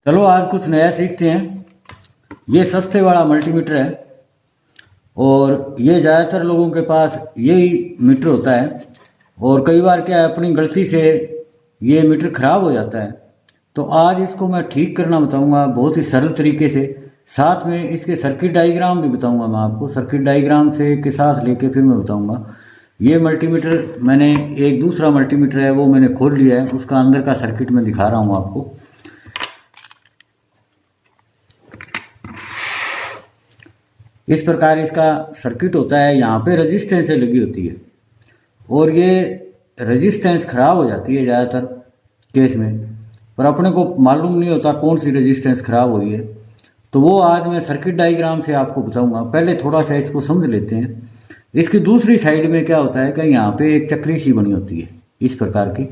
चलो आज कुछ नया सीखते हैं। ये सस्ते वाला मल्टीमीटर है और ये ज़्यादातर लोगों के पास यही मीटर होता है। और कई बार क्या है, अपनी गलती से ये मीटर ख़राब हो जाता है। तो आज इसको मैं ठीक करना बताऊंगा बहुत ही सरल तरीके से। साथ में इसके सर्किट डायग्राम भी बताऊंगा मैं आपको। सर्किट डायग्राम से के साथ लेके फिर मैं बताऊंगा। ये मल्टीमीटर मैंने एक दूसरा मल्टीमीटर है वो मैंने खोल लिया है, उसका अंदर का सर्किट मैं दिखा रहा हूँ आपको। इस प्रकार इसका सर्किट होता है। यहाँ पे रेजिस्टेंस लगी होती है और ये रेजिस्टेंस खराब हो जाती है ज़्यादातर केस में, पर अपने को मालूम नहीं होता कौन सी रेजिस्टेंस खराब हुई है। तो वो आज मैं सर्किट डायग्राम से आपको बताऊंगा। पहले थोड़ा सा इसको समझ लेते हैं। इसकी दूसरी साइड में क्या होता है कि यहाँ पे एक चक्री सी बनी होती है इस प्रकार की,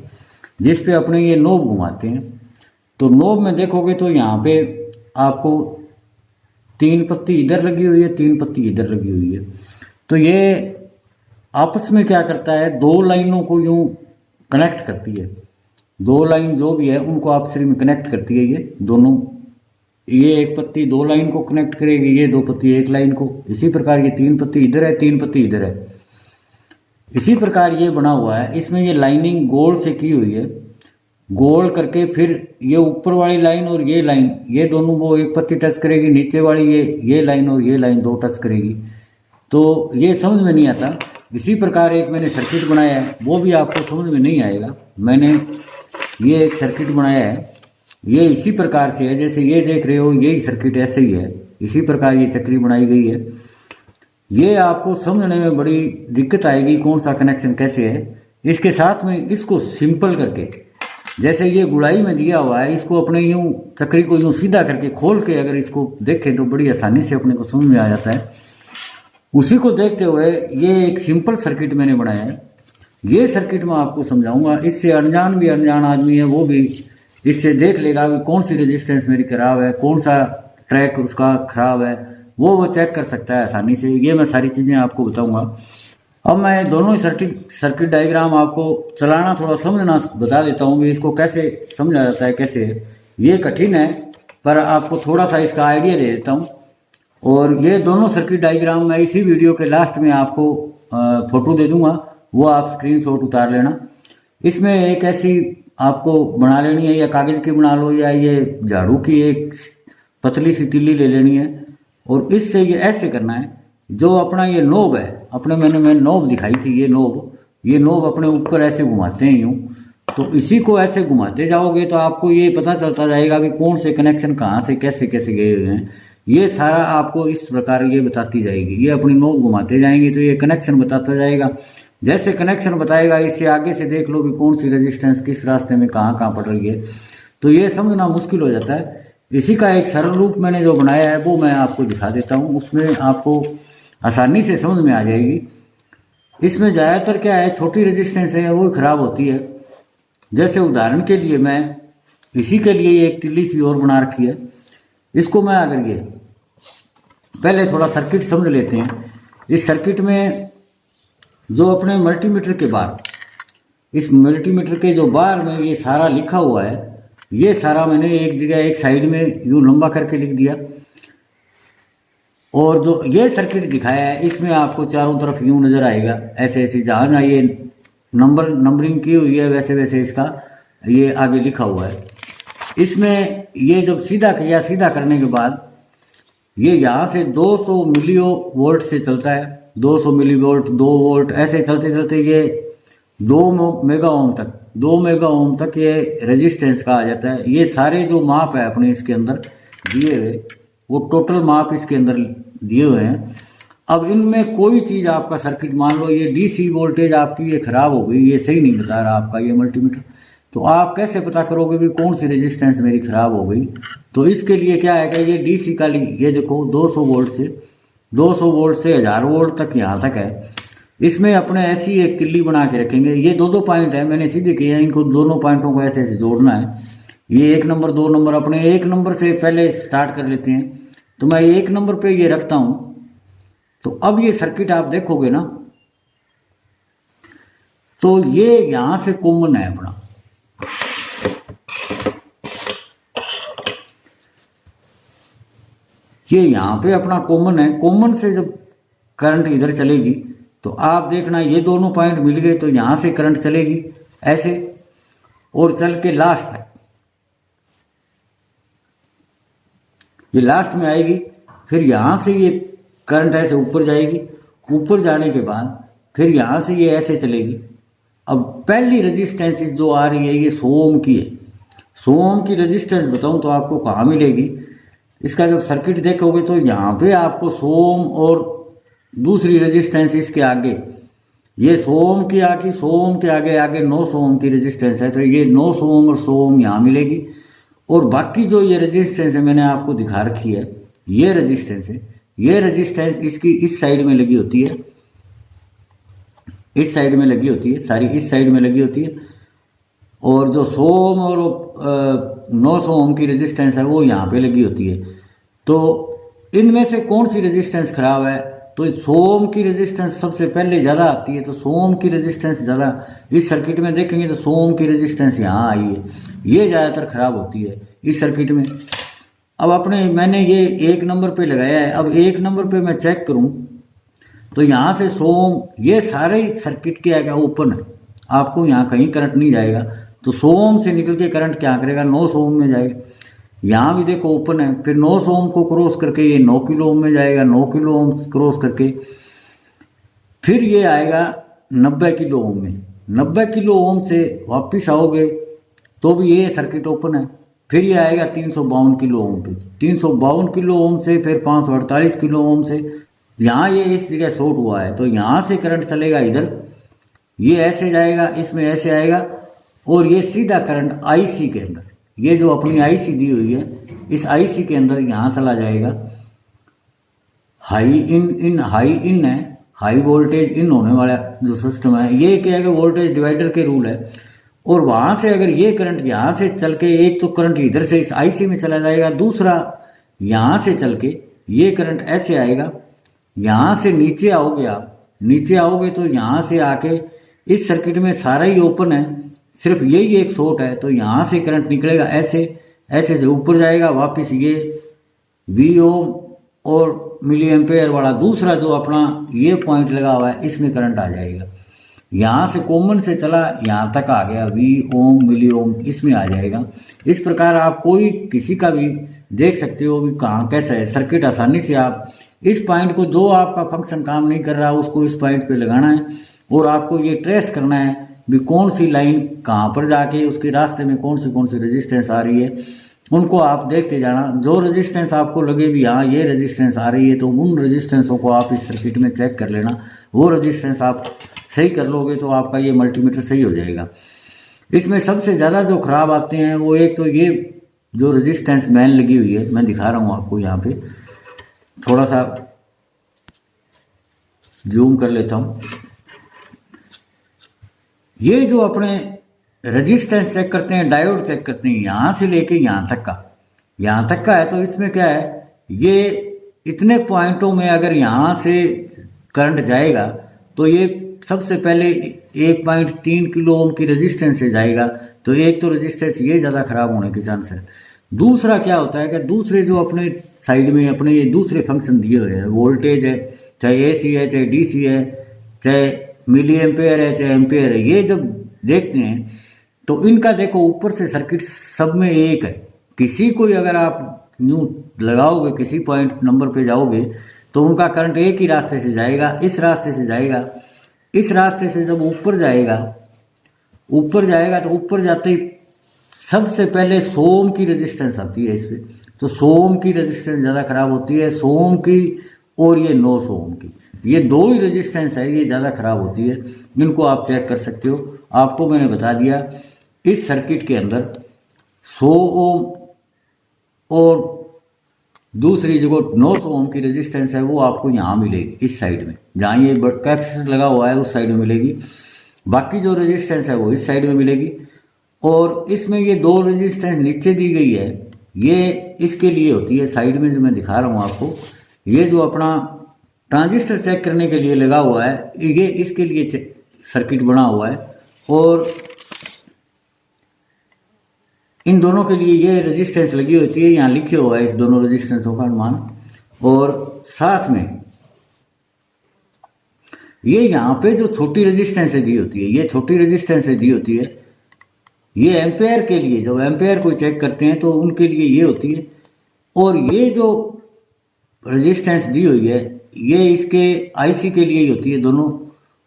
जिस पे अपने ये नोब घुमाते हैं। तो नोब में देखोगे तो यहाँ पे आपको 3 पत्ती इधर लगी हुई है, 3 पत्ती इधर लगी हुई है। तो ये आपस में क्या करता है, दो लाइनों को यूं कनेक्ट करती है। दो लाइन जो भी है उनको आपस में कनेक्ट करती है। ये दोनों, ये एक पत्ती दो लाइन को कनेक्ट करेगी, ये दो पत्ती एक लाइन को। इसी प्रकार ये 3 पत्ती इधर है, 3 पत्ती इधर है। इसी प्रकार ये बना हुआ है। इसमें ये लाइनिंग गोल से की हुई है, गोल करके फिर ये ऊपर वाली लाइन और ये लाइन, ये दोनों वो एक पत्ती टच करेगी, नीचे वाली ये लाइन और ये लाइन दो टच करेगी। तो ये समझ में नहीं आता। इसी प्रकार एक मैंने सर्किट बनाया है, वो भी आपको समझ में नहीं आएगा। मैंने ये एक सर्किट बनाया है, ये इसी प्रकार से है जैसे ये देख रहे हो, यही सर्किट ऐसे ही है। इसी प्रकार ये चक्री बनाई गई है। ये आपको समझने में बड़ी दिक्कत आएगी कौन सा कनेक्शन कैसे है। इसके साथ में इसको सिंपल करके, जैसे ये गुड़ाई में दिया हुआ है, इसको अपने यूं चक्री को यूं सीधा करके खोल के अगर इसको देखें तो बड़ी आसानी से अपने को समझ में आ जाता है। उसी को देखते हुए ये एक सिंपल सर्किट मैंने बनाया है। ये सर्किट मैं आपको समझाऊंगा। इससे अनजान आदमी है वो भी इससे देख लेगा कि कौन सी रेजिस्टेंस मेरी खराब है, कौन सा ट्रैक उसका खराब है, वो चेक कर सकता है आसानी से। ये मैं सारी चीज़ें आपको बताऊंगा। अब मैं दोनों ही सर्किट डायग्राम आपको चलाना थोड़ा समझना बता देता हूँ कि इसको कैसे समझा जाता है, कैसे है। ये कठिन है पर आपको थोड़ा सा इसका आइडिया दे देता हूँ। और ये दोनों सर्किट डायग्राम मैं इसी वीडियो के लास्ट में आपको फोटो दे दूंगा, वो आप स्क्रीनशॉट उतार लेना। इसमें एक ऐसी आपको बना लेनी है, या कागज़ की बना लो या ये झाड़ू की एक पतली सी तिल्ली ले लेनी है। और इससे ये ऐसे करना है, जो अपना ये नोब है, अपने मैंने नोब दिखाई थी, ये नोब अपने ऊपर ऐसे घुमाते हैं यूं। तो इसी को ऐसे घुमाते जाओगे तो आपको ये पता चलता जाएगा कि कौन से कनेक्शन कहाँ से कैसे कैसे गए हुए हैं। ये सारा आपको इस प्रकार ये बताती जाएगी। ये अपनी नोब घुमाते जाएंगे तो ये कनेक्शन बताता जाएगा। जैसे कनेक्शन बताएगा, इससे आगे से देख लो कि कौन सी रेजिस्टेंस किस रास्ते में कहाँ कहाँ पड़ रही है। तो ये समझना मुश्किल हो जाता है। इसी का एक सरल रूप मैंने जो बनाया है वो मैं आपको दिखा देता हूँ, उसमें आपको आसानी से समझ में आ जाएगी। इसमें ज़्यादातर क्या है, छोटी रेजिस्टेंस है वो खराब होती है। जैसे उदाहरण के लिए मैं इसी के लिए एक तिल्ली सी और बना रखी है। इसको मैं अगर ये पहले थोड़ा सर्किट समझ लेते हैं। इस सर्किट में जो अपने मल्टीमीटर के बाहर, इस मल्टीमीटर के जो बाहर में ये सारा लिखा हुआ है, ये सारा मैंने एक जगह एक साइड में यूं लंबा करके लिख दिया। और जो ये सर्किट दिखाया है इसमें आपको चारों तरफ यूं नजर आएगा, ऐसे ऐसे जहाँ ना ये नंबरिंग की हुई है वैसे वैसे इसका ये आगे लिखा हुआ है। इसमें ये जब सीधा किया, सीधा करने के बाद ये यहाँ से 200 मिली वोल्ट से चलता है। 200 मिली वोल्ट, 2 वोल्ट, ऐसे चलते चलते ये 2 मेगा ओम तक ये रेजिस्टेंस का आ जाता है। ये सारे जो माप है अपने इसके अंदर दिए हुए, वो टोटल माप इसके अंदर दिए हुए हैं। अब इनमें कोई चीज़ आपका सर्किट, मान लो ये डीसी वोल्टेज आपकी ये खराब हो गई, ये सही नहीं बता रहा आपका ये मल्टीमीटर, तो आप कैसे पता करोगे भी कौन सी रेजिस्टेंस मेरी खराब हो गई। तो इसके लिए क्या है कि ये डीसी का ये देखो 200 वोल्ट से 1000 वोल्ट तक यहाँ तक है। इसमें अपने ऐसी एक तिल्ली बना के रखेंगे। ये दो पॉइंट है मैंने सीधे किए हैं, इनको दोनों पॉइंटों को ऐसे ऐसे जोड़ना है। ये 1 नंबर 2 नंबर, अपने 1 नंबर से पहले स्टार्ट कर लेते हैं। तो मैं 1 नंबर पे ये रखता हूं। तो अब ये सर्किट आप देखोगे ना, तो ये यहां से कॉमन है अपना। ये यहाँ पे अपना कॉमन है, कॉमन से जब करंट इधर चलेगी तो आप देखना ये दोनों पॉइंट मिल गए तो यहाँ से करंट चलेगी ऐसे और चल के लास्ट तक, ये लास्ट में आएगी, फिर यहाँ से ये करंट ऐसे ऊपर जाएगी, ऊपर जाने के बाद फिर यहाँ से ये ऐसे चलेगी। अब पहली रेजिस्टेंस जो आ रही है ये 100 ओम की है। 100 ओम की रेजिस्टेंस बताऊं तो आपको कहाँ मिलेगी, इसका जब सर्किट देखोगे तो यहाँ पे आपको 100 ओम और दूसरी रेजिस्टेंस इसके आगे, ये 100 ओम की आगे, 100 ओम के आगे आगे 900 ओम की रेजिस्टेंस है, तो ये 900 ओम और 100 ओम यहाँ मिलेगी। और बाकी जो ये रेजिस्टेंस है मैंने आपको दिखा रखी है, ये रेजिस्टेंस है, ये रेजिस्टेंस इसकी इस साइड में लगी होती है, इस साइड में लगी होती है, सारी इस साइड में लगी होती है। और जो 100 ओम और 900 ओम की रेजिस्टेंस है वो यहाँ पे लगी होती है। तो इनमें से कौन सी रेजिस्टेंस खराब है, तो 100 ओम की रेजिस्टेंस सबसे पहले ज़्यादा आती है, तो 100 ओम की रेजिस्टेंस ज़्यादा, इस सर्किट में देखेंगे तो 100 ओम की रेजिस्टेंस यहाँ आई है, ये ज़्यादातर खराब होती है इस सर्किट में। अब मैंने ये 1 नंबर पे लगाया है, अब 1 नंबर पे मैं चेक करूँ तो यहाँ से 100 ओम, ये सारे सर्किट के आगे ओपन है, आपको यहाँ कहीं करंट नहीं जाएगा, तो 100 ओम से निकल के करंट क्या करेगा, 900 ओम में जाएगा। यहाँ भी देखो ओपन है, फिर 900 ओम को क्रॉस करके ये 9 किलो ओम में जाएगा, 9 किलो ओम क्रॉस करके फिर ये आएगा 90 किलो ओम में, 90 किलो ओम से वापिस आओगे तो भी ये सर्किट ओपन है, फिर ये आएगा 352 किलो ओम पे, 352 किलो ओम से फिर 548 किलो ओम से, यहाँ ये इस जगह शॉर्ट हुआ है, तो यहाँ से करंट चलेगा इधर, ये ऐसे जाएगा, इसमें ऐसे आएगा और ये सीधा करंट आईसी के अंदर, ये जो अपनी आईसी दी हुई है इस आईसी के अंदर यहाँ चला जाएगा। हाई इन है, हाई वोल्टेज इन होने वाला जो सिस्टम है, ये क्या है कि वोल्टेज डिवाइडर के रूल है। और वहां से अगर ये करंट यहाँ से चल के, एक तो करंट इधर से इस आईसी में चला जाएगा, दूसरा यहाँ से चल के ये करंट ऐसे आएगा, यहाँ से नीचे आओगे, आप नीचे आओगे तो यहाँ से आके इस सर्किट में सारा ही ओपन है, सिर्फ यही एक शॉर्ट है, तो यहाँ से करंट निकलेगा ऐसे, ऐसे से ऊपर जाएगा वापस, ये वी ओम और मिली एम्पेयर वाला दूसरा जो अपना ये पॉइंट लगा हुआ है इसमें करंट आ जाएगा, यहाँ से कॉमन से चला यहाँ तक आ गया, वी ओम मिली ओम इसमें आ जाएगा। इस प्रकार आप कोई किसी का भी देख सकते हो भी कहाँ कैसा है सर्किट, आसानी से आप इस पॉइंट को, जो आपका फंक्शन काम नहीं कर रहा उसको इस पॉइंट पे लगाना है और आपको ये ट्रेस करना है भी कौन सी लाइन कहाँ पर जाके उसके रास्ते में कौन सी रेजिस्टेंस आ रही है, उनको आप देखते जाना। जो रेजिस्टेंस आपको लगे भी हाँ ये रेजिस्टेंस आ रही है, तो उन रेजिस्टेंसों को आप इस सर्किट में चेक कर लेना, वो रेजिस्टेंस आप सही कर लोगे तो आपका ये मल्टीमीटर सही हो जाएगा। इसमें सबसे ज़्यादा जो खराब आते हैं वो एक तो ये जो रेजिस्टेंस मैन लगी हुई है, मैं दिखा रहा हूँ आपको, यहाँ पे थोड़ा सा जूम कर लेता हूँ। ये जो अपने रेजिस्टेंस चेक करते हैं, डायोड चेक करते हैं, यहाँ से लेके यहाँ तक का है, तो इसमें क्या है, ये इतने पॉइंटों में अगर यहाँ से करंट जाएगा तो ये सबसे पहले 1.3 किलो ओम की रेजिस्टेंस से जाएगा, तो एक तो रेजिस्टेंस ये ज़्यादा खराब होने के चांस है। दूसरा क्या होता है कि दूसरे जो अपने साइड में अपने ये दूसरे फंक्शन दिए हुए हैं, वोल्टेज है, चाहे एसी है, चाहे डीसी है, चाहे मिली एम्पेयर है, चाहे एम्पेयर है, ये जब देखते हैं तो इनका देखो ऊपर से सर्किट सब में एक है। किसी को अगर आप न्यू लगाओगे, किसी पॉइंट नंबर पे जाओगे तो उनका करंट एक ही रास्ते से जाएगा, इस रास्ते से जाएगा। इस रास्ते से जब ऊपर जाएगा तो ऊपर जाते ही सबसे पहले 100 ओम की रेजिस्टेंस आती है इस पर, तो 100 ओम की रेजिस्टेंस ज़्यादा खराब होती है, 100 ओम की और ये 900 ओम की, ये दो ही रेजिस्टेंस है, ये ज़्यादा खराब होती है। इनको आप चेक कर सकते हो। आपको मैंने बता दिया इस सर्किट के अंदर 100 ओम और दूसरी जो 900 ओम की रेजिस्टेंस है वो आपको यहाँ मिलेगी, इस साइड में जहाँ ये कैपेसिटर लगा हुआ है उस साइड में मिलेगी। बाकी जो रेजिस्टेंस है वो इस साइड में मिलेगी। और इसमें ये दो रेजिस्टेंस नीचे दी गई है, ये इसके लिए होती है, साइड में जो मैं दिखा रहा हूँ आपको, ये जो अपना ट्रांजिस्टर चेक करने के लिए लगा हुआ है, ये इसके लिए सर्किट बना हुआ है। और इन दोनों के लिए ये रेजिस्टेंस लगी होती है, यहाँ लिखे हुआ है इस दोनों रेजिस्टेंसों का अनुमान। और साथ में ये यहाँ पे जो छोटी रेजिस्टेंस दी होती है, ये छोटी रेजिस्टेंस दी होती है, ये एम्पेयर के लिए, जब एम्पेयर को चेक करते हैं तो उनके लिए ये होती है। और ये जो रेजिस्टेंस दी हुई है ये इसके आईसी के लिए ही होती है दोनों,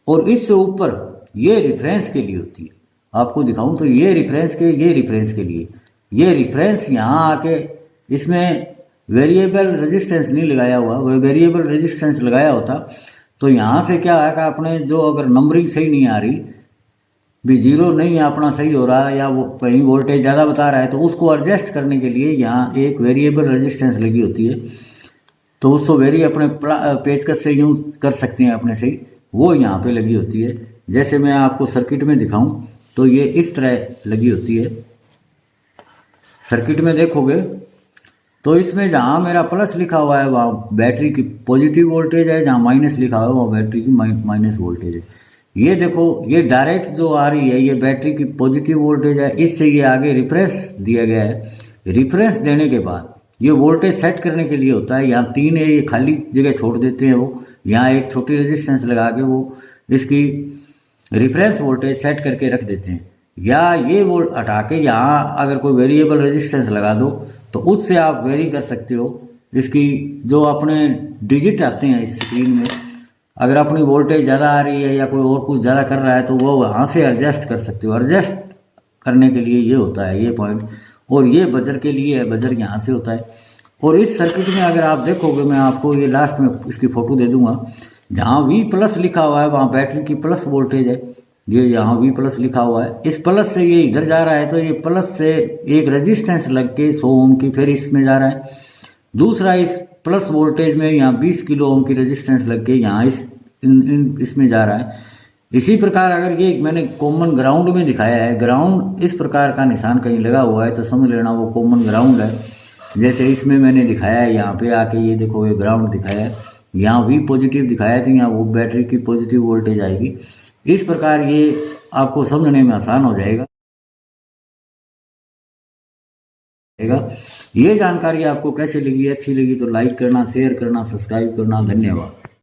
और इससे ऊपर ये रिफरेंस के लिए होती है। आपको दिखाऊं तो ये रिफरेंस के लिए, ये रिफरेंस यहाँ आके इसमें वेरिएबल रेजिस्टेंस नहीं लगाया हुआ, वो वेरिएबल रेजिस्टेंस लगाया होता तो यहाँ से क्या है कि अपने जो अगर नंबरिंग सही नहीं आ रही, भी जीरो नहीं है अपना सही हो रहा है, या वो कहीं वोल्टेज ज़्यादा बता रहा है, तो उसको एडजस्ट करने के लिए यहाँ एक वेरिएबल रेजिस्टेंस लगी होती है। तो उसको वेरी अपने पेचकस से यूँ कर सकते हैं अपने से, वो यहाँ पे लगी होती है। जैसे मैं आपको सर्किट में दिखाऊं तो ये इस तरह लगी होती है। सर्किट में देखोगे तो इसमें जहाँ मेरा प्लस लिखा हुआ है वहाँ बैटरी की पॉजिटिव वोल्टेज है, जहाँ माइनस लिखा हुआ है वहाँ बैटरी की माइनस वोल्टेज है। ये देखो ये डायरेक्ट जो आ रही है ये बैटरी की पॉजिटिव वोल्टेज है, इससे ये आगे रिफरेंस दिया गया है। रिफरेंस देने के बाद ये वोल्टेज सेट करने के लिए होता है, यहाँ 3 है ये खाली जगह छोड़ देते हैं वो, यहाँ एक छोटी रेजिस्टेंस लगा के वो इसकी रिफरेंस वोल्टेज सेट करके रख देते हैं। या ये वोल्ट हटा के यहाँ अगर कोई वेरिएबल रेजिस्टेंस लगा दो तो उससे आप वेरी कर सकते हो इसकी जो अपने डिजिट आते हैं इस स्क्रीन में। अगर अपनी वोल्टेज ज़्यादा आ रही है या कोई और कुछ ज़्यादा कर रहा है तो वो वहाँ से एडजस्ट कर सकते हो। एडजस्ट करने के लिए ये होता है ये पॉइंट, और ये बजर के लिए है, बजर यहाँ से होता है। और इस सर्किट में अगर आप देखोगे, मैं आपको ये लास्ट में इसकी फ़ोटो दे दूंगा, जहाँ V प्लस लिखा हुआ है वहाँ बैटरी की प्लस वोल्टेज है, ये यहाँ V प्लस लिखा हुआ है। इस प्लस से ये इधर जा रहा है तो ये प्लस से एक रेजिस्टेंस लग के 100 ओम की फिर इसमें जा रहा है। दूसरा इस प्लस वोल्टेज में यहाँ 20 किलो ओम की रेजिस्टेंस लग के यहाँ इसमें जा रहा है। इसी प्रकार अगर ये मैंने कॉमन ग्राउंड में दिखाया है, ग्राउंड इस प्रकार का निशान कहीं लगा हुआ है तो समझ लेना वो कॉमन ग्राउंड है। जैसे इसमें मैंने दिखाया है, यहाँ पे आके ये देखो ये ग्राउंड दिखाया है, यहाँ V पॉजिटिव दिखाया है तो यहाँ वो बैटरी की पॉजिटिव वोल्टेज आएगी। इस प्रकार ये आपको समझने में आसान हो जाएगा। ये जानकारी आपको कैसे लगी, अच्छी लगी तो लाइक करना, शेयर करना, सब्सक्राइब करना। धन्यवाद।